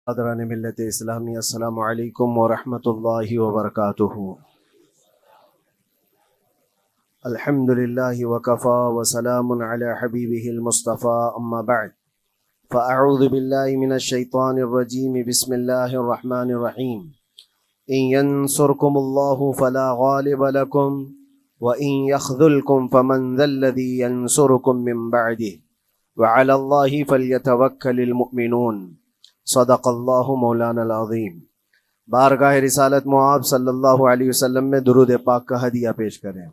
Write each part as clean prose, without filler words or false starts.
حضران ملت اسلامی، السلام علیکم ورحمۃ اللہ وبرکاتہ۔ الحمد للہ وکفا وسلام علی حبیبہ المصطفیٰ، اما بعد فاعوذ باللہ من الشیطان الرجیم، بسم اللہ الرحمن الرحیم۔ ان ینصرکم اللہ فلا غالب لکم وان یخذلکم فمن ذا الذی ینصرکم من بعدہ وعلی اللہ فلیتوکل المؤمنون۔ صدق اللہ مولانا العظیم۔ بارگاہ رسالت معاب صلی اللہ علیہ وسلم میں درود پاک کا ہدیہ پیش کریں۔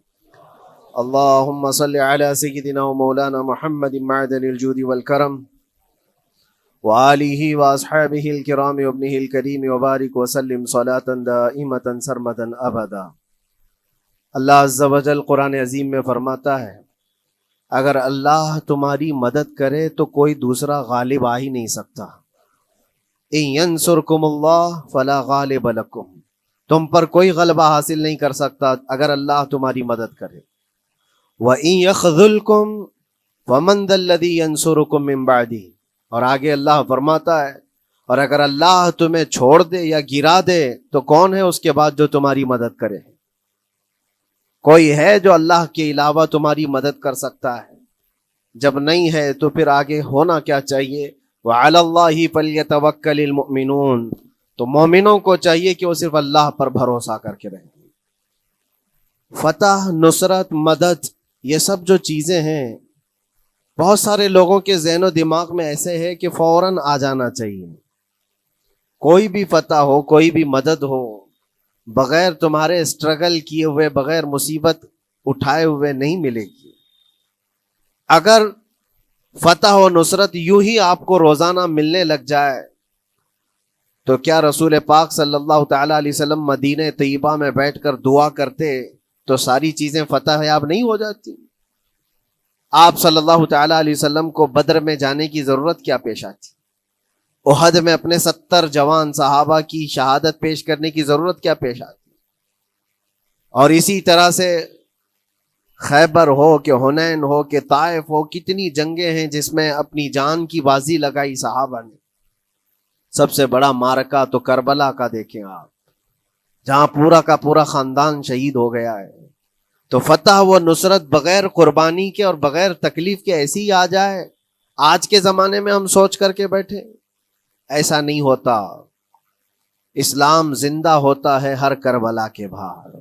اللہم صلی علی سیدنا و مولانا محمد معدن الجود والکرم وآلہ واصحابہ الکرام وابنہ الکریم وبارک وسلم صلاة دائمتا سرمدا ابدا۔ اللہ عز و جل قرآن عظیم میں فرماتا ہے، اگر اللہ تمہاری مدد کرے تو کوئی دوسرا غالب آ ہی نہیں سکتا۔ ان ینصرکم اللہ فلا غالب لکم، تم پر کوئی غلبہ حاصل نہیں کر سکتا اگر اللہ تمہاری مدد کرے۔ وَإِن يَخْذُلْكُمْ فَمَنْ ذَا الَّذِي يَنْصُرُكُمْ مِنْ بَعْدِهِ، اور آگے اللہ فرماتا ہے، اور اگر اللہ تمہیں چھوڑ دے یا گرا دے تو کون ہے اس کے بعد جو تمہاری مدد کرے؟ کوئی ہے جو اللہ کے علاوہ تمہاری مدد کر سکتا ہے؟ جب نہیں ہے تو پھر آگے ہونا کیا چاہیے؟ وَعَلَى اللَّهِ فَلْيَتَوَكَّلِ الْمُؤْمِنُونَ، تو مومنوں کو چاہیے کہ وہ صرف اللہ پر بھروسہ کر کے رہیں۔ فتح، نصرت، مدد، یہ سب جو چیزیں ہیں بہت سارے لوگوں کے ذہن و دماغ میں ایسے ہے کہ فوراً آ جانا چاہیے۔ کوئی بھی فتح ہو، کوئی بھی مدد ہو، بغیر تمہارے اسٹرگل کیے ہوئے، بغیر مصیبت اٹھائے ہوئے نہیں ملے گی۔ اگر فتح و نصرت یوں ہی آپ کو روزانہ ملنے لگ جائے تو کیا رسول پاک صلی اللہ تعالیٰ علیہ وسلم مدینہ طیبہ میں بیٹھ کر دعا کرتے تو ساری چیزیں فتح یاب نہیں ہو جاتی؟ آپ صلی اللہ تعالیٰ علیہ وسلم کو بدر میں جانے کی ضرورت کیا پیش آتی؟ احد میں اپنے 70 جوان صحابہ کی شہادت پیش کرنے کی ضرورت کیا پیش آتی؟ اور اسی طرح سے خیبر ہو کہ حنین ہو کہ طائف ہو، کتنی جنگیں ہیں جس میں اپنی جان کی بازی لگائی صحابہ نے۔ سب سے بڑا معرکہ تو کربلا کا دیکھیں آپ، جہاں پورا کا پورا خاندان شہید ہو گیا ہے۔ تو فتح و نصرت بغیر قربانی کے اور بغیر تکلیف کے ایسی ہی آ جائے؟ آج کے زمانے میں ہم سوچ کر کے بیٹھے، ایسا نہیں ہوتا۔ اسلام زندہ ہوتا ہے ہر کربلا کے باہر،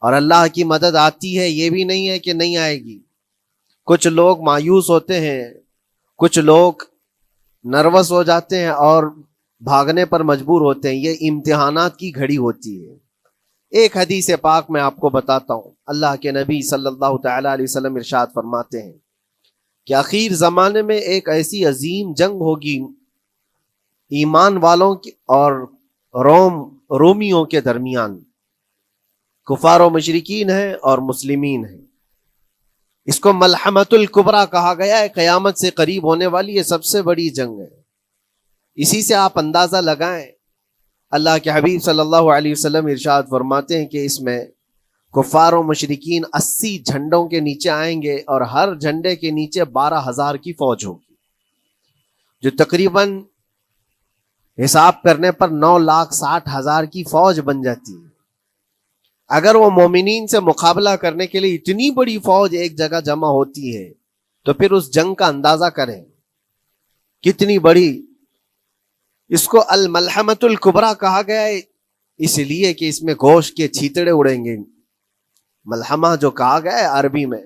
اور اللہ کی مدد آتی ہے، یہ بھی نہیں ہے کہ نہیں آئے گی۔ کچھ لوگ مایوس ہوتے ہیں، کچھ لوگ نروس ہو جاتے ہیں اور بھاگنے پر مجبور ہوتے ہیں۔ یہ امتحانات کی گھڑی ہوتی ہے۔ ایک حدیث پاک میں آپ کو بتاتا ہوں، اللہ کے نبی صلی اللہ تعالیٰ علیہ وسلم ارشاد فرماتے ہیں کہ آخر زمانے میں ایک ایسی عظیم جنگ ہوگی ایمان والوں کی اور رومیوں کے درمیان۔ کفار و مشرکین ہیں اور مسلمین ہیں۔ اس کو ملحمۃ الکبریٰ کہا گیا ہے، قیامت سے قریب ہونے والی یہ سب سے بڑی جنگ ہے۔ اسی سے آپ اندازہ لگائیں، اللہ کے حبیب صلی اللہ علیہ وسلم ارشاد فرماتے ہیں کہ اس میں کفار و مشرکین 80 جھنڈوں کے نیچے آئیں گے، اور ہر جھنڈے کے نیچے 12,000 کی فوج ہوگی، جو تقریباً حساب کرنے پر 9,60,000 کی فوج بن جاتی ہے۔ اگر وہ مومنین سے مقابلہ کرنے کے لیے اتنی بڑی فوج ایک جگہ جمع ہوتی ہے تو پھر اس جنگ کا اندازہ کریں کتنی بڑی۔ اس کو الملحمۃ الکبریٰ کہا گیا ہے اس لیے کہ اس میں گوشت کے چھیتڑے اڑیں گے۔ ملحمہ جو کہا گیا ہے عربی میں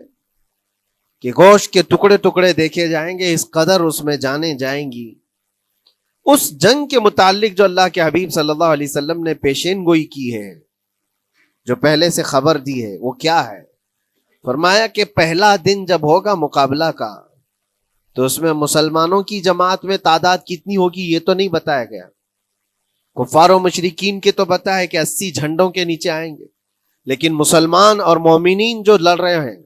کہ گوشت کے ٹکڑے ٹکڑے دیکھے جائیں گے، اس قدر اس میں جانیں جائیں گی۔ اس جنگ کے متعلق جو اللہ کے حبیب صلی اللہ علیہ وسلم نے پیشین گوئی کی ہے، جو پہلے سے خبر دی ہے، وہ کیا ہے؟ فرمایا کہ پہلا دن جب ہوگا مقابلہ کا تو اس میں مسلمانوں کی جماعت میں تعداد کتنی ہوگی یہ تو نہیں بتایا گیا۔ کفار و مشرکین کے تو بتایا کہ 80 جھنڈوں کے نیچے آئیں گے، لیکن مسلمان اور مومنین جو لڑ رہے ہیں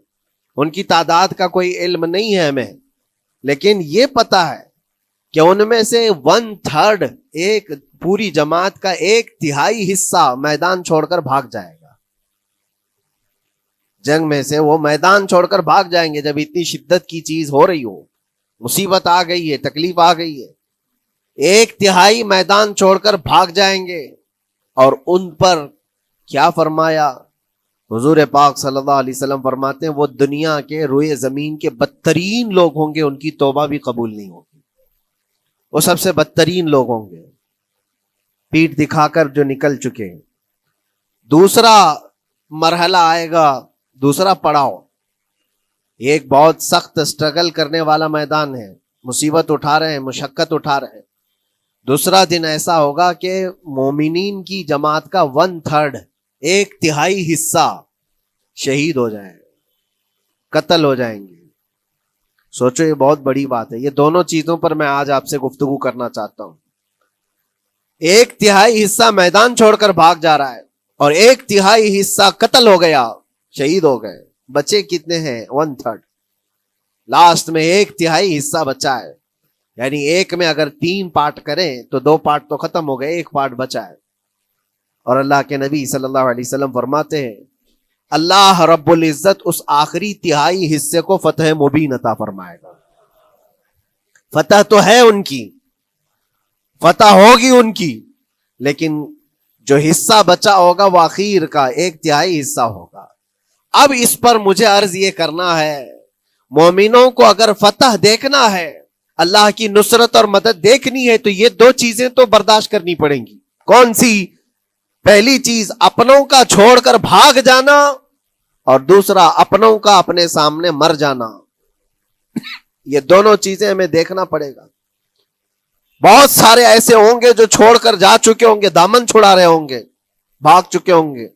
ان کی تعداد کا کوئی علم نہیں ہے ہمیں، لیکن یہ پتا ہے کہ ان میں سے 1/3، ایک پوری جماعت کا 1/3 حصہ میدان چھوڑ کر بھاگ جائے گا۔ جنگ میں سے وہ میدان چھوڑ کر بھاگ جائیں گے جب اتنی شدت کی چیز ہو رہی ہو، مصیبت آ گئی ہے، تکلیف آ گئی ہے۔ ایک تہائی میدان چھوڑ کر بھاگ جائیں گے. اور ان پر کیا فرمایا حضور پاک صلی اللہ علیہ وسلم فرماتے ہیں وہ دنیا کے روئے زمین کے بدترین لوگ ہوں گے, ان کی توبہ بھی قبول نہیں ہوگی. وہ سب سے بدترین لوگ ہوں گے, پیٹھ دکھا کر جو نکل چکے. دوسرا مرحلہ آئے گا, دوسرا پڑاؤ, ایک بہت سخت اسٹرگل کرنے والا میدان ہے, مصیبت اٹھا رہے ہیں, مشقت اٹھا رہے ہیں. دوسرا دن ایسا ہوگا کہ مومنین کی جماعت کا 1/3 ایک تہائی حصہ شہید ہو جائے, قتل ہو جائیں گے. سوچو یہ بہت بڑی بات ہے. یہ دونوں چیزوں پر میں آج آپ سے گفتگو کرنا چاہتا ہوں. ایک تہائی حصہ میدان چھوڑ کر بھاگ جا رہا ہے اور ایک تہائی حصہ قتل ہو گیا, شہید ہو گئے. بچے کتنے ہیں؟ 1/3. لاسٹ میں ایک تہائی حصہ بچا ہے. یعنی ایک میں اگر 3 پارٹ کریں تو 2 پارٹ تو ختم ہو گئے, ایک پارٹ بچا ہے. اور اللہ کے نبی صلی اللہ علیہ وسلم فرماتے ہیں اللہ رب العزت اس آخری تہائی حصے کو فتح مبین عطا فرمائے گا. فتح تو ہے ان کی, فتح ہوگی ان کی, لیکن جو حصہ بچا ہوگا وہ آخر کا 1/3 حصہ ہوگا. اب اس پر مجھے عرض یہ کرنا ہے, مومنوں کو اگر فتح دیکھنا ہے, اللہ کی نصرت اور مدد دیکھنی ہے, تو یہ 2 چیزیں تو برداشت کرنی پڑیں گی. کون سی؟ پہلی چیز اپنوں کا چھوڑ کر بھاگ جانا, اور دوسرا اپنوں کا اپنے سامنے مر جانا. یہ دونوں چیزیں ہمیں دیکھنا پڑے گا. بہت سارے ایسے ہوں گے جو چھوڑ کر جا چکے ہوں گے, دامن چھڑا رہے ہوں گے, بھاگ چکے ہوں گے,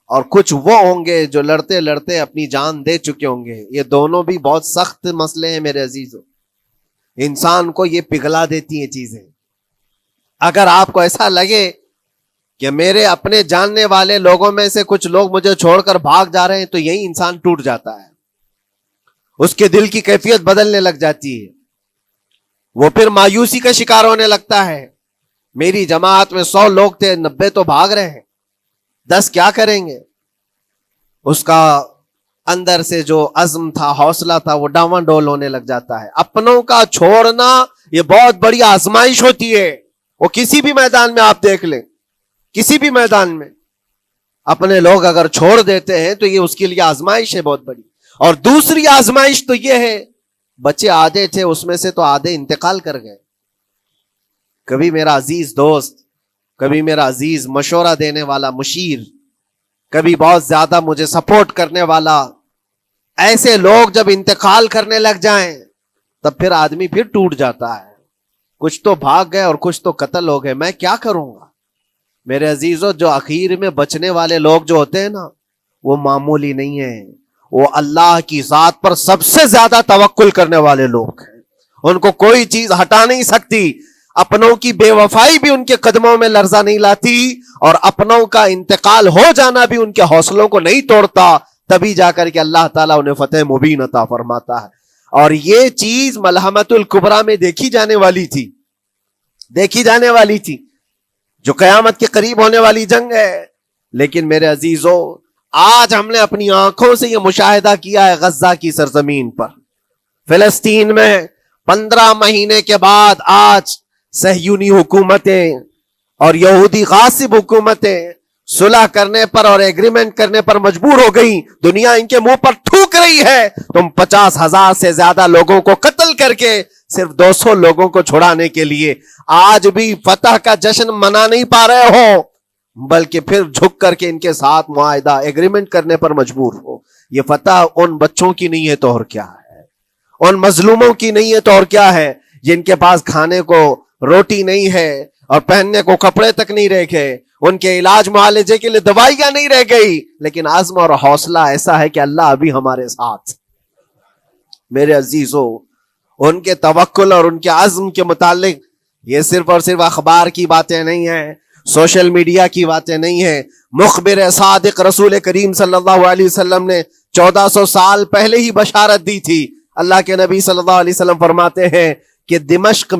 اور کچھ وہ ہوں گے جو لڑتے لڑتے اپنی جان دے چکے ہوں گے. یہ دونوں بھی بہت سخت مسئلے ہیں میرے عزیزوں. انسان کو یہ پگھلا دیتی ہیں چیزیں. اگر آپ کو ایسا لگے کہ میرے اپنے جاننے والے لوگوں میں سے کچھ لوگ مجھے چھوڑ کر بھاگ جا رہے ہیں, تو یہی انسان ٹوٹ جاتا ہے, اس کے دل کی کیفیت بدلنے لگ جاتی ہے, وہ پھر مایوسی کا شکار ہونے لگتا ہے. میری جماعت میں 100 لوگ تھے, 90 تو بھاگ رہے ہیں, 10 کیا کریں گے؟ اس کا اندر سے جو عزم تھا, حوصلہ تھا, وہ ڈاواں ڈول ہونے لگ جاتا ہے. اپنوں کا چھوڑنا یہ بہت بڑی آزمائش ہوتی ہے. وہ کسی بھی میدان میں آپ دیکھ لیں, کسی بھی میدان میں اپنے لوگ اگر چھوڑ دیتے ہیں تو یہ اس کے لیے آزمائش ہے بہت بڑی. اور دوسری آزمائش تو یہ ہے, بچے آدھے تھے, اس میں سے تو آدھے انتقال کر گئے. کبھی میرا عزیز دوست, کبھی میرا عزیز مشورہ دینے والا مشیر, کبھی بہت زیادہ مجھے سپورٹ کرنے والا, ایسے لوگ جب انتقال کرنے لگ جائیں تب پھر آدمی پھر ٹوٹ جاتا ہے. کچھ تو بھاگ گئے اور کچھ تو قتل ہو گئے. میں کیا کروں گا؟ میرے عزیزوں, جو اخیر میں بچنے والے لوگ جو ہوتے ہیں نا, وہ معمولی نہیں ہیں. وہ اللہ کی ذات پر سب سے زیادہ توکل کرنے والے لوگ ہیں. ان کو کوئی چیز ہٹا نہیں سکتی. اپنوں کی بے وفائی بھی ان کے قدموں میں لرزہ نہیں لاتی, اور اپنوں کا انتقال ہو جانا بھی ان کے حوصلوں کو نہیں توڑتا. تبھی جا کر کے اللہ تعالیٰ انہیں فتح مبین عطا فرماتا ہے. اور یہ چیز ملحمت الکبریٰ میں دیکھی جانے والی تھی, دیکھی جانے والی تھی, جو قیامت کے قریب ہونے والی جنگ ہے. لیکن میرے عزیزوں, آج ہم نے اپنی آنکھوں سے یہ مشاہدہ کیا ہے غزہ کی سرزمین پر, فلسطین میں 15 مہینے کے بعد آج صہیونی حکومتیں اور یہودی غاصب حکومتیں صلح کرنے پر اور ایگریمنٹ کرنے پر مجبور ہو گئی. دنیا ان کے منہ پر تھوک رہی ہے, تم 50,000 سے زیادہ لوگوں کو قتل کر کے صرف 200 لوگوں کو چھڑانے کے لیے آج بھی فتح کا جشن منا نہیں پا رہے ہو, بلکہ پھر جھک کر کے ان کے ساتھ معاہدہ ایگریمنٹ کرنے پر مجبور ہو. یہ فتح ان بچوں کی نہیں ہے تو اور کیا ہے, ان مظلوموں کی نہیں ہے تو اور کیا ہے, جن کے پاس کھانے کو روٹی نہیں ہے اور پہننے کو کپڑے تک نہیں رہ گئے, ان کے علاج معالجے کے لیے دوائیاں نہیں رہ گئی, لیکن عزم اور حوصلہ ایسا ہے کہ اللہ ابھی ہمارے ساتھ. میرے عزیزوں, ان کے توکل اور ان کے عزم کے متعلق یہ صرف اور صرف اخبار کی باتیں نہیں ہیں, سوشل میڈیا کی باتیں نہیں ہیں. مخبر صادق رسول کریم صلی اللہ علیہ وسلم نے 1400 سال پہلے ہی بشارت دی تھی. اللہ کے نبی صلی اللہ علیہ وسلم فرماتے ہیں کہ دمشق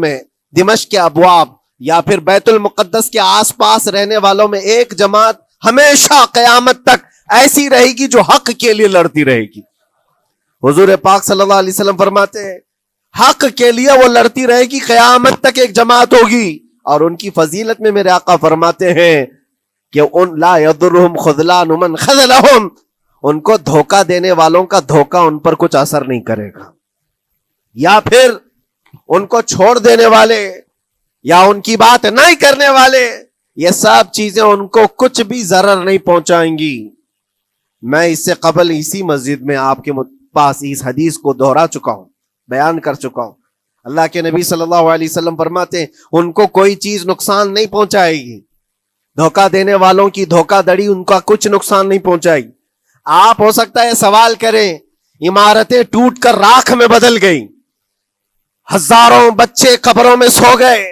کے ابواب یا پھر بیت المقدس کے آس پاس رہنے والوں میں ایک جماعت ہمیشہ قیامت تک ایسی رہے گی جو حق کے لیے لڑتی رہے گی. حضور پاک صلی اللہ علیہ وسلم فرماتے ہیں حق کے لیے وہ لڑتی رہے گی، قیامت تک ایک جماعت ہوگی. اور ان کی فضیلت میں میرے آقا فرماتے ہیں کہ ان لا یضرهم خذلان من خذلهم، ان کو دھوکہ دینے والوں کا دھوکہ ان پر کچھ اثر نہیں کرے گا، یا پھر ان کو چھوڑ دینے والے یا ان کی بات نہیں کرنے والے، یہ سب چیزیں ان کو کچھ بھی ضرر نہیں پہنچائیں گی. میں اس سے قبل اسی مسجد میں آپ کے پاس اس حدیث کو دہرا چکا ہوں، بیان کر چکا ہوں. اللہ کے نبی صلی اللہ علیہ وسلم فرماتے ہیں ان کو کوئی چیز نقصان نہیں پہنچائے گی، دھوکہ دینے والوں کی دھوکہ دڑی ان کا کچھ نقصان نہیں پہنچائے گی. آپ ہو سکتا ہے سوال کریں، عمارتیں ٹوٹ کر راکھ میں بدل گئی، ہزاروں بچے قبروں میں سو گئے،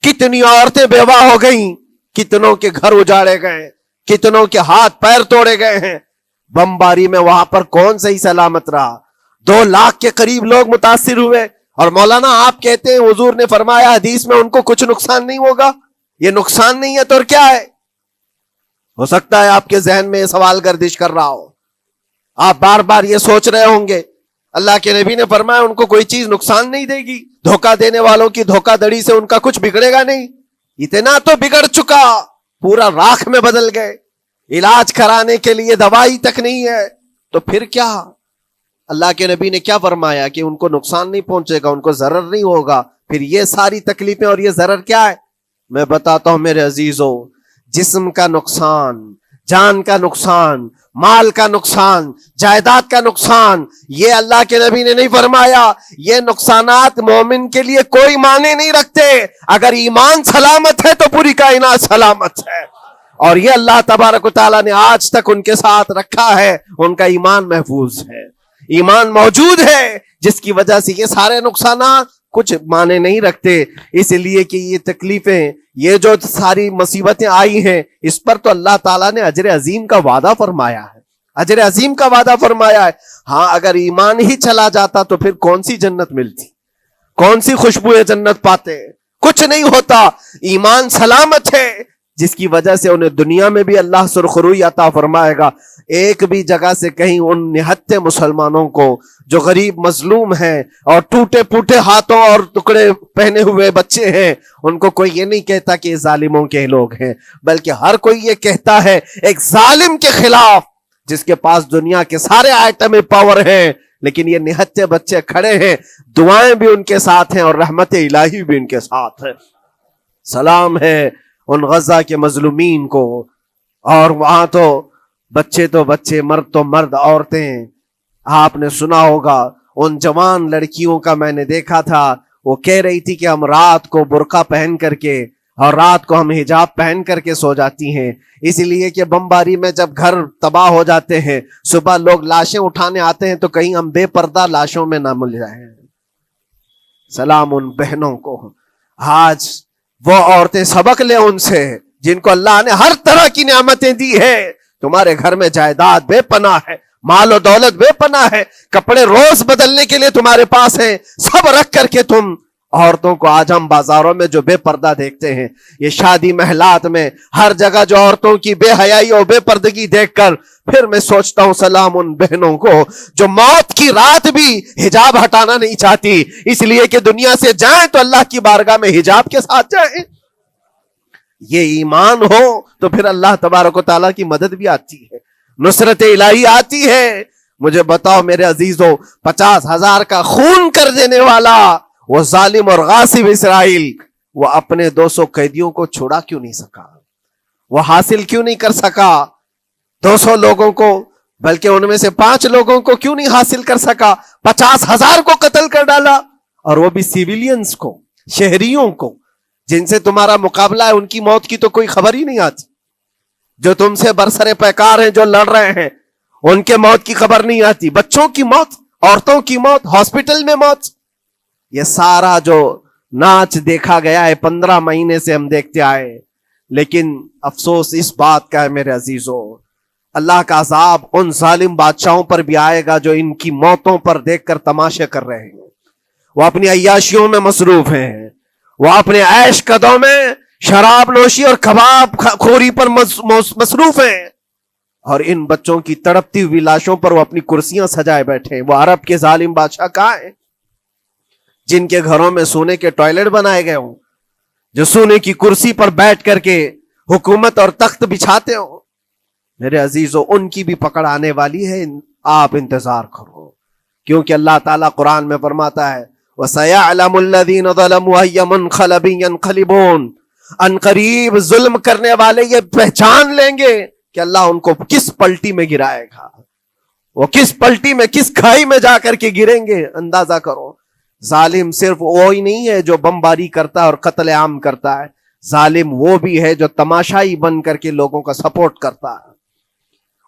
کتنی عورتیں بیوہ ہو گئیں، کتنوں کے گھر اجاڑے گئے، کتنوں کے ہاتھ پیر توڑے گئے ہیں، بمباری میں وہاں پر کون صحیح سلامت رہا؟ 2 لاکھ کے قریب لوگ متاثر ہوئے، اور مولانا آپ کہتے ہیں حضور نے فرمایا حدیث میں ان کو کچھ نقصان نہیں ہوگا. یہ نقصان نہیں ہے تو اور کیا ہے؟ ہو سکتا ہے آپ کے ذہن میں یہ سوال گردش کر رہا ہو، آپ بار بار یہ سوچ رہے ہوں گے اللہ کے نبی نے فرمایا ان کو کوئی چیز نقصان نہیں دے گی، دھوکہ دینے والوں کی دھوکہ دڑی سے ان کا کچھ بگڑے گا نہیں. اتنا تو بگڑ چکا، پورا راکھ میں بدل گئے، علاج کرانے کے لیے دوائی تک نہیں ہے، تو پھر کیا؟ اللہ کے نبی نے کیا فرمایا کہ ان کو نقصان نہیں پہنچے گا، ان کو ضرر نہیں ہوگا. پھر یہ ساری تکلیفیں اور یہ ضرر کیا ہے؟ میں بتاتا ہوں میرے عزیزوں، جسم کا نقصان، جان کا نقصان، مال کا نقصان، جائیداد کا نقصان، یہ اللہ کے نبی نے نہیں فرمایا. یہ نقصانات مومن کے لیے کوئی معنی نہیں رکھتے. اگر ایمان سلامت ہے تو پوری کائنات سلامت ہے، اور یہ اللہ تبارک و تعالیٰ نے آج تک ان کے ساتھ رکھا ہے. ان کا ایمان محفوظ ہے، ایمان موجود ہے، جس کی وجہ سے یہ سارے نقصانات کچھ معنی نہیں رکھتے. اس لیے کہ یہ تکلیفیں، یہ جو ساری مصیبتیں آئی ہیں، اس پر تو اللہ تعالیٰ نے اجر عظیم کا وعدہ فرمایا ہے، اجر عظیم کا وعدہ فرمایا ہے. ہاں اگر ایمان ہی چلا جاتا تو پھر کون سی جنت ملتی، کون سی خوشبو جنت پاتے؟ کچھ نہیں ہوتا. ایمان سلامت ہے، جس کی وجہ سے انہیں دنیا میں بھی اللہ سرخروئی عطا فرمائے گا. ایک بھی جگہ سے کہیں ان نہتے مسلمانوں کو جو غریب مظلوم ہیں اور ٹوٹے پھوٹے ہاتھوں اور ٹکڑے پہنے ہوئے بچے ہیں، ان کو کوئی یہ نہیں کہتا کہ یہ ظالموں کے لوگ ہیں، بلکہ ہر کوئی یہ کہتا ہے ایک ظالم کے خلاف جس کے پاس دنیا کے سارے آئٹم پاور ہیں، لیکن یہ نہتے بچے کھڑے ہیں، دعائیں بھی ان کے ساتھ ہیں اور رحمت الہی بھی ان کے ساتھ ہے. سلام ہے ان غزہ کے مظلومین کو. اور وہاں تو بچے، مرد تو مرد، عورتیں. آپ نے سنا ہوگا ان جوان لڑکیوں کا، میں نے دیکھا تھا، وہ کہہ رہی تھی کہ ہم رات کو برقع پہن کر کے اور رات کو ہم حجاب پہن کر کے سو جاتی ہیں، اس لیے کہ بمباری میں جب گھر تباہ ہو جاتے ہیں، صبح لوگ لاشیں اٹھانے آتے ہیں تو کہیں ہم بے پردہ لاشوں میں نہ مل جائیں. سلام ان بہنوں کو. آج وہ عورتیں سبق لیں ان سے جن کو اللہ نے ہر طرح کی نعمتیں دی ہے. تمہارے گھر میں جائیداد بے پناہ ہے، مال و دولت بے پناہ ہے، کپڑے روز بدلنے کے لیے تمہارے پاس ہیں، سب رکھ کر کے تم عورتوں کو، آج ہم بازاروں میں جو بے پردہ دیکھتے ہیں، یہ شادی محلات میں ہر جگہ جو عورتوں کی بے حیائی اور بے پردگی دیکھ کر پھر میں سوچتا ہوں سلام ان بہنوں کو جو موت کی رات بھی حجاب ہٹانا نہیں چاہتی، اس لیے کہ دنیا سے جائیں تو اللہ کی بارگاہ میں حجاب کے ساتھ جائیں. یہ ایمان ہو تو پھر اللہ تبارک و تعالیٰ کی مدد بھی آتی ہے، نصرت الہی آتی ہے. مجھے بتاؤ میرے عزیزوں، 50,000 کا خون کر دینے والا وہ ظالم اور غاصب اسرائیل، وہ اپنے 200 قیدیوں کو چھوڑا کیوں نہیں سکا؟ وہ حاصل کیوں نہیں کر سکا 200 لوگوں کو؟ بلکہ ان میں سے 5 لوگوں کو کیوں نہیں حاصل کر سکا؟ 50,000 کو قتل کر ڈالا، اور وہ بھی سیویلینز کو، شہریوں کو جن سے تمہارا مقابلہ ہے، ان کی موت کی تو کوئی خبر ہی نہیں آتی. جو تم سے برسر پیکار ہیں، جو لڑ رہے ہیں، ان کے موت کی خبر نہیں آتی. بچوں کی موت، عورتوں کی موت، ہاسپٹل میں موت، یہ سارا جو ناچ دیکھا گیا ہے 15 مہینے سے ہم دیکھتے آئے. لیکن افسوس اس بات کا ہے میرے عزیزوں، اللہ کا عذاب ان ظالم بادشاہوں پر بھی آئے گا جو ان کی موتوں پر دیکھ کر تماشے کر رہے ہیں. وہ اپنی عیاشیوں میں مصروف ہیں، وہ اپنے عیش قدوں میں شراب نوشی اور کباب خوری پر مصروف ہیں، اور ان بچوں کی تڑپتی ہوئی لاشوں پر وہ اپنی کرسیاں سجائے بیٹھے ہیں. وہ عرب کے ظالم بادشاہ کہاں ہیں؟ جن کے گھروں میں سونے کے ٹوائلٹ بنائے گئے ہوں، جو سونے کی کرسی پر بیٹھ کر کے حکومت اور تخت بچھاتے ہوں، میرے عزیزو ان کی بھی پکڑ آنے والی ہے، آپ انتظار کرو، کیونکہ اللہ تعالیٰ قرآن میں فرماتا ہے وَسَيَعْلَمُ الَّذِينَ ظَلَمُوا أَيَّ مُنْقَلَبٍ يَنْقَلِبُونَ، ان قریب ظلم کرنے والے یہ پہچان لیں گے کہ اللہ ان کو کس پلٹی میں گرائے گا، وہ کس پلٹی میں، کس کھائی میں جا کر کے گریں گے۔ اندازہ کرو، ظالم صرف وہی نہیں ہے جو بمباری کرتا ہے اور قتل عام کرتا ہے، ظالم وہ بھی ہے جو تماشائی بن کر کے لوگوں کا سپورٹ کرتا ہے،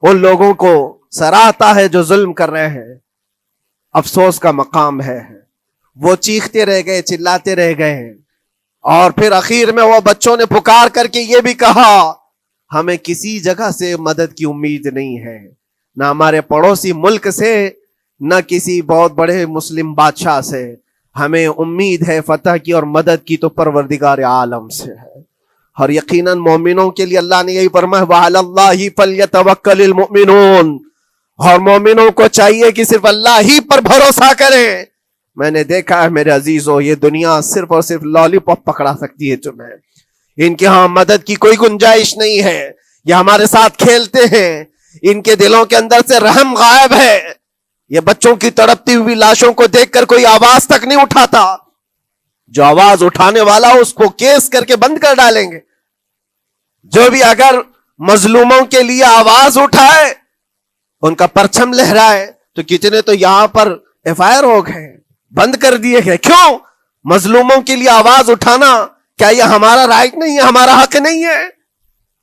ان لوگوں کو سراہتا ہے جو ظلم کر رہے ہیں۔ افسوس کا مقام ہے، وہ چیختے رہ گئے، چلاتے رہ گئے، اور پھر اخیر میں وہ بچوں نے پکار کر کے یہ بھی کہا ہمیں کسی جگہ سے مدد کی امید نہیں ہے، نہ ہمارے پڑوسی ملک سے، نہ کسی بہت بڑے مسلم بادشاہ سے، ہمیں امید ہے فتح کی اور مدد کی تو پروردگار عالم سے ہے۔ اور یقیناً مومنوں کے لیے اللہ نے یہی فرمایا وَعَلَى اللَّهِ فَلْيَتَوَكَّلِ الْمُؤْمِنُونَ، اور مومنوں کو چاہیے کہ صرف اللہ ہی پر بھروسہ کریں۔ میں نے دیکھا ہے میرے عزیزو، یہ دنیا صرف اور صرف لالی پاپ پکڑا سکتی ہے تمہیں، ان کے ہاں مدد کی کوئی گنجائش نہیں ہے، یہ ہمارے ساتھ کھیلتے ہیں، ان کے دلوں کے اندر سے رحم غائب ہے، یہ بچوں کی تڑپتی ہوئی لاشوں کو دیکھ کر کوئی آواز تک نہیں اٹھاتا، جو آواز اٹھانے والا اس کو کیس کر کے بند کر ڈالیں گے۔ جو بھی اگر مظلوموں کے لیے آواز اٹھائے، ان کا پرچم لہرائے، تو کتنے تو یہاں پر ایف آئی آر ہو گئے، بند کر دیے گئے۔ کیوں؟ مظلوموں کے لیے آواز اٹھانا کیا یہ ہمارا رائٹ نہیں ہے، ہمارا حق نہیں ہے؟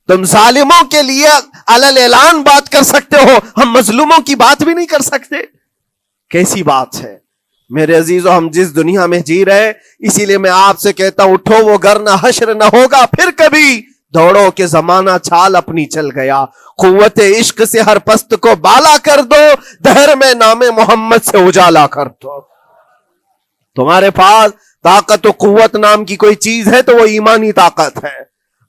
تم ظالموں کے لیے علل اعلان بات کر سکتے ہو، ہم مظلوموں کی بات بھی نہیں کر سکتے؟ کیسی بات ہے میرے عزیزو، ہم جس دنیا میں جی رہے، اسی لیے میں آپ سے کہتا ہوں اٹھو وہ گر نہ حشر نہ ہوگا پھر کبھی، دوڑو کہ زمانہ چال اپنی چل گیا، قوت عشق سے ہر پست کو بالا کر دو، دہر میں نام محمد سے اجالا کر دو۔ تمہارے پاس طاقت و قوت نام کی کوئی چیز ہے تو وہ ایمانی طاقت ہے،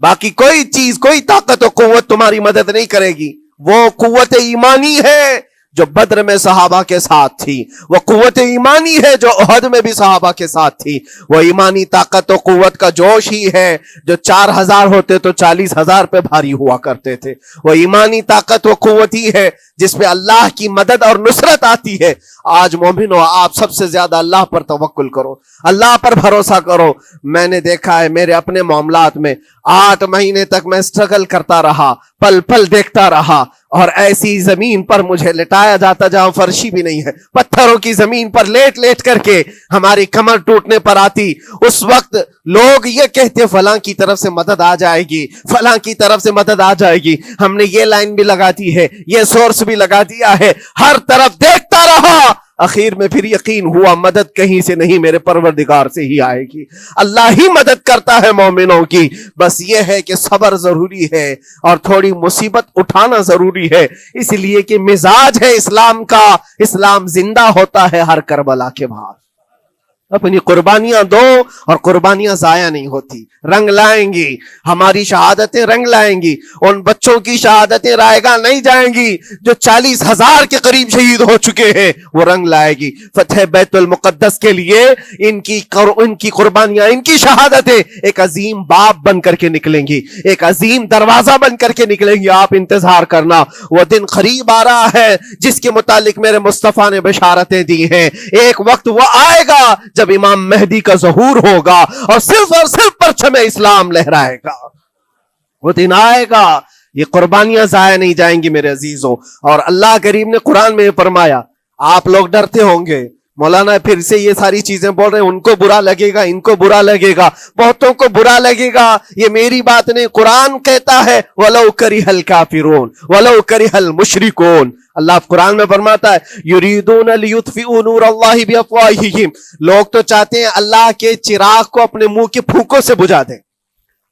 باقی کوئی چیز، کوئی طاقت و قوت تمہاری مدد نہیں کرے گی۔ وہ قوت ایمانی ہے جو بدر میں صحابہ کے ساتھ تھی، وہ قوت ایمانی ہے جو احد میں بھی صحابہ کے ساتھ تھی، وہ ایمانی طاقت و قوت کا جوش ہی ہے جو 4000 ہوتے تو 40,000 پہ بھاری ہوا کرتے تھے، وہ ایمانی طاقت و قوت ہی ہے جس پہ اللہ کی مدد اور نصرت آتی ہے۔ آج مومنو، آپ سب سے زیادہ اللہ پر توکل کرو، اللہ پر بھروسہ کرو۔ میں نے دیکھا ہے میرے اپنے معاملات میں 8 مہینے تک میں اسٹرگل کرتا رہا، پل پل دیکھتا رہا، اور ایسی زمین پر مجھے لٹایا جاتا جہاں فرشی بھی نہیں ہے، پتھروں کی زمین پر لیٹ لیٹ کر کے ہماری کمر ٹوٹنے پر آتی۔ اس وقت لوگ یہ کہتے فلاں کی طرف سے مدد آ جائے گی، فلاں کی طرف سے مدد آ جائے گی، ہم نے یہ لائن بھی لگا دی ہے، یہ سورس بھی لگا دیا ہے، ہر طرف دیکھتا رہا، اخیر میں پھر یقین ہوا مدد کہیں سے نہیں، میرے پروردگار سے ہی آئے گی۔ اللہ ہی مدد کرتا ہے مومنوں کی، بس یہ ہے کہ صبر ضروری ہے اور تھوڑی مصیبت اٹھانا ضروری ہے، اس لیے کہ مزاج ہے اسلام کا، اسلام زندہ ہوتا ہے ہر کربلا کے بعد۔ اپنی قربانیاں دو اور قربانیاں ضائع نہیں ہوتی، رنگ لائیں گی، ہماری شہادتیں رنگ لائیں گی، ان بچوں کی شہادتیں رائے گاہ نہیں جائیں گی جو 40,000 کے قریب شہید ہو چکے ہیں، وہ رنگ لائے گی۔ فتح بیت المقدس کے لیے ان کی قربانیاں، ان کی شہادتیں ایک عظیم باب بن کر کے نکلیں گی، ایک عظیم دروازہ بن کر کے نکلیں گی۔ آپ انتظار کرنا، وہ دن قریب آ رہا ہے جس کے متعلق میرے مصطفیٰ نے بشارتیں دی ہیں۔ ایک وقت وہ آئے گا جب امام مہدی کا ظہور ہوگا اور صرف پرچم اسلام لہرائے گا، وہ دن آئے گا، یہ قربانیاں ضائع نہیں جائیں گی میرے عزیزوں۔ اور اللہ کریم نے قرآن میں یہ فرمایا، آپ لوگ ڈرتے ہوں گے مولانا پھر سے یہ ساری چیزیں بول رہے ہیں، ان کو برا لگے گا، ان کو برا لگے گا، بہتوں کو برا لگے گا، یہ میری بات نہیں، قرآن کہتا ہے وَلَوْ كَرِهَ الْكَافِرُونَ وَلَوْ كَرِهَ الْمُشْرِكُونَ۔ اللہ قرآن میں فرماتا ہے يُرِيدُونَ لِيُطْفِئُوا نُورَ اللَّهِ بِأَفْوَاهِهِمْ، لوگ تو چاہتے ہیں اللہ کے چراغ کو اپنے منہ کے پھونکوں سے بجھا دیں،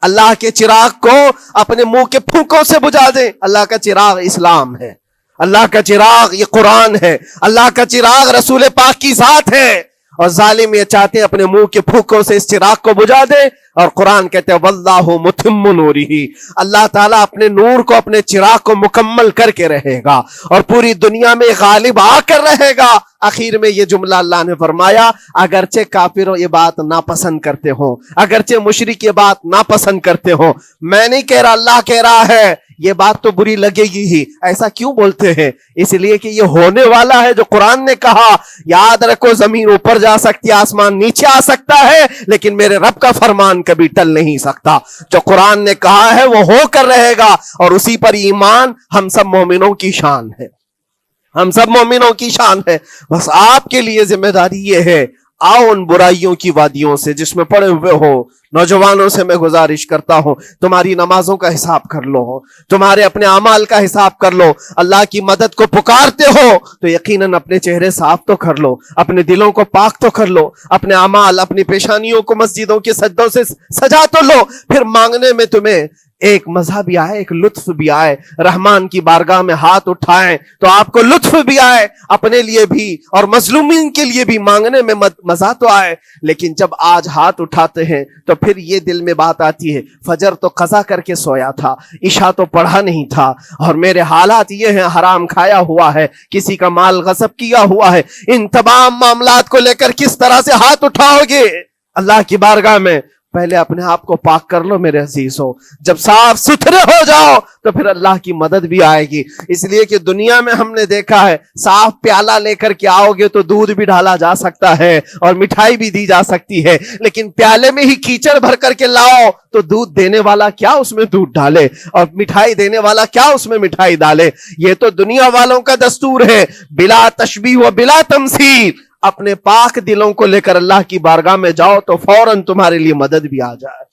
اللہ کے چراغ کو اپنے منہ کے پھونکوں سے بجھا دیں۔ اللہ کا چراغ اسلام ہے، اللہ کا چراغ یہ قرآن ہے، اللہ کا چراغ رسول پاک کی ذات ہے، اور ظالم یہ چاہتے ہیں اپنے منہ کے پھوکوں سے اس چراغ کو بجھا دے، اور قرآن کہتے ہیں واللہ متم نورہ، اللہ تعالیٰ اپنے نور کو، اپنے چراغ کو مکمل کر کے رہے گا اور پوری دنیا میں غالب آ کر رہے گا۔ آخر میں یہ جملہ اللہ نے فرمایا، اگرچہ کافر یہ بات ناپسند کرتے ہوں، اگرچہ مشرک یہ بات ناپسند کرتے ہوں، میں نہیں کہہ رہا، اللہ کہہ رہا ہے یہ بات تو بری لگے گی ہی۔ ایسا کیوں بولتے ہیں؟ اس لیے کہ یہ ہونے والا ہے جو قرآن نے کہا۔ یاد رکھو، زمین اوپر جا سکتی ہے، آسمان نیچے آ سکتا ہے، لیکن میرے رب کا فرمان کبھی ٹل نہیں سکتا۔ جو قرآن نے کہا ہے وہ ہو کر رہے گا، اور اسی پر ایمان ہم سب مومنوں کی شان ہے، ہم سب مومنوں کی شان ہے۔ بس آپ کے لیے ذمہ داری یہ ہے، آؤ ان برائیوں کی وادیوں سے جس میں پڑے ہوئے ہو، نوجوانوں سے میں گزارش کرتا ہوں، تمہاری نمازوں کا حساب کر لو، تمہارے اپنے اعمال کا حساب کر لو۔ اللہ کی مدد کو پکارتے ہو تو یقیناً اپنے چہرے صاف تو کر لو، اپنے دلوں کو پاک تو کر لو، اپنے اعمال، اپنی پیشانیوں کو مسجدوں کے سجدوں سے سجا تو لو۔ پھر مانگنے میں تمہیں ایک مزہ بھی آئے، ایک لطف بھی آئے، رحمان کی بارگاہ میں ہاتھ اٹھائیں تو آپ کو لطف بھی آئے، اپنے لیے بھی اور مظلومین کے لیے بھی مانگنے میں مزہ تو آئے۔ لیکن جب آج ہاتھ اٹھاتے ہیں تو پھر یہ دل میں بات آتی ہے، فجر تو قضا کر کے سویا تھا، عشاء تو پڑھا نہیں تھا، اور میرے حالات یہ ہیں، حرام کھایا ہوا ہے، کسی کا مال غصب کیا ہوا ہے۔ ان تمام معاملات کو لے کر کس طرح سے ہاتھ اٹھاؤ گے اللہ کی بارگاہ میں؟ پہلے اپنے آپ کو پاک کر لو میرے عزیزو۔ جب صاف ستھرے ہو جاؤ تو پھر اللہ کی مدد بھی آئے گی۔ اس لیے کہ دنیا میں ہم نے دیکھا ہے، صاف پیالہ لے کر کے آؤ گے تو دودھ بھی ڈالا جا سکتا ہے اور مٹھائی بھی دی جا سکتی ہے، لیکن پیالے میں ہی کیچڑ بھر کر کے لاؤ تو دودھ دینے والا کیا اس میں دودھ ڈالے، اور مٹھائی دینے والا کیا اس میں مٹھائی ڈالے۔ یہ تو دنیا والوں کا دستور ہے، بلا تشبیہ و بلا تمثیل۔ اپنے پاک دلوں کو لے کر اللہ کی بارگاہ میں جاؤ تو فوراً تمہارے لیے مدد بھی آ جائے،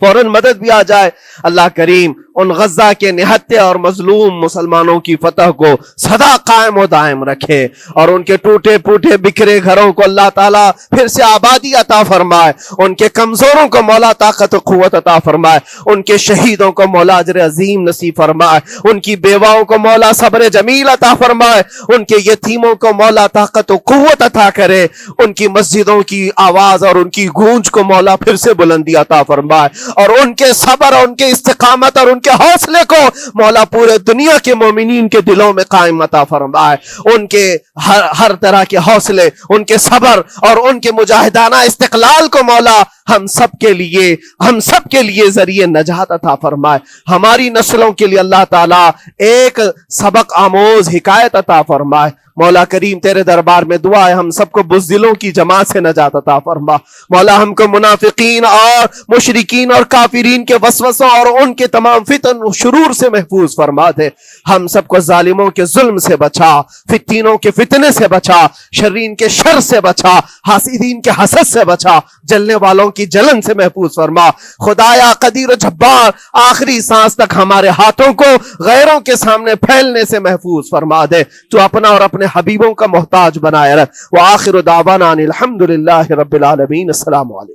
فوراً مدد بھی آ جائے۔ اللہ کریم ان غزہ کے نہتے اور مظلوم مسلمانوں کی فتح کو سدا قائم و دائم رکھے، اور ان کے ٹوٹے پھوٹے بکھرے گھروں کو اللہ تعالیٰ پھر سے آبادی عطا فرمائے، ان کے کمزوروں کو مولا طاقت و قوت عطا فرمائے، ان کے شہیدوں کو مولا اجر عظیم نصیب فرمائے، ان کی بیواؤں کو مولا صبر جمیل عطا فرمائے، ان کے یتیموں کو مولا طاقت و قوت عطا کرے، ان کی مسجدوں کی آواز اور ان کی گونج کو مولا پھر سے بلندی عطا فرمائے، اور ان کے صبر اور ان کے استقامت اور ان کے حوصلے کو مولا پورے دنیا کے مومنین کے دلوں میں قائم عطا فرمائے۔ ان کے ہر طرح کے حوصلے، ان کے صبر اور ان کے مجاہدانہ استقلال کو مولا ہم سب کے لیے ذریعے نجات عطا فرمائے۔ ہماری نسلوں کے لیے اللہ تعالیٰ ایک سبق آموز حکایت عطا فرمائے۔ مولا کریم تیرے دربار میں دعا ہے، ہم سب کو بزدلوں کی جماعت سے نجات عطا فرما۔ مولا ہم کو منافقین اور مشرکین اور کافرین کے وسوسوں اور ان کے تمام فتن و شرور سے محفوظ فرما دے۔ ہم سب کو ظالموں کے ظلم سے بچا، فتینوں کے فتنے سے بچا، شرین کے شر سے بچا، حاسدین کے حسد سے بچا، جلنے والوں کی جلن سے محفوظ فرما۔ خدایا قدیر و جبار، آخری سانس تک ہمارے ہاتھوں کو غیروں کے سامنے پھیلنے سے محفوظ فرما دے۔ تو اپنا اور اپنے حبیبوں کا محتاج بنائے رکھ۔ وآخر دعوانا ان الحمدللہ رب العالمین۔ السلام علیکم۔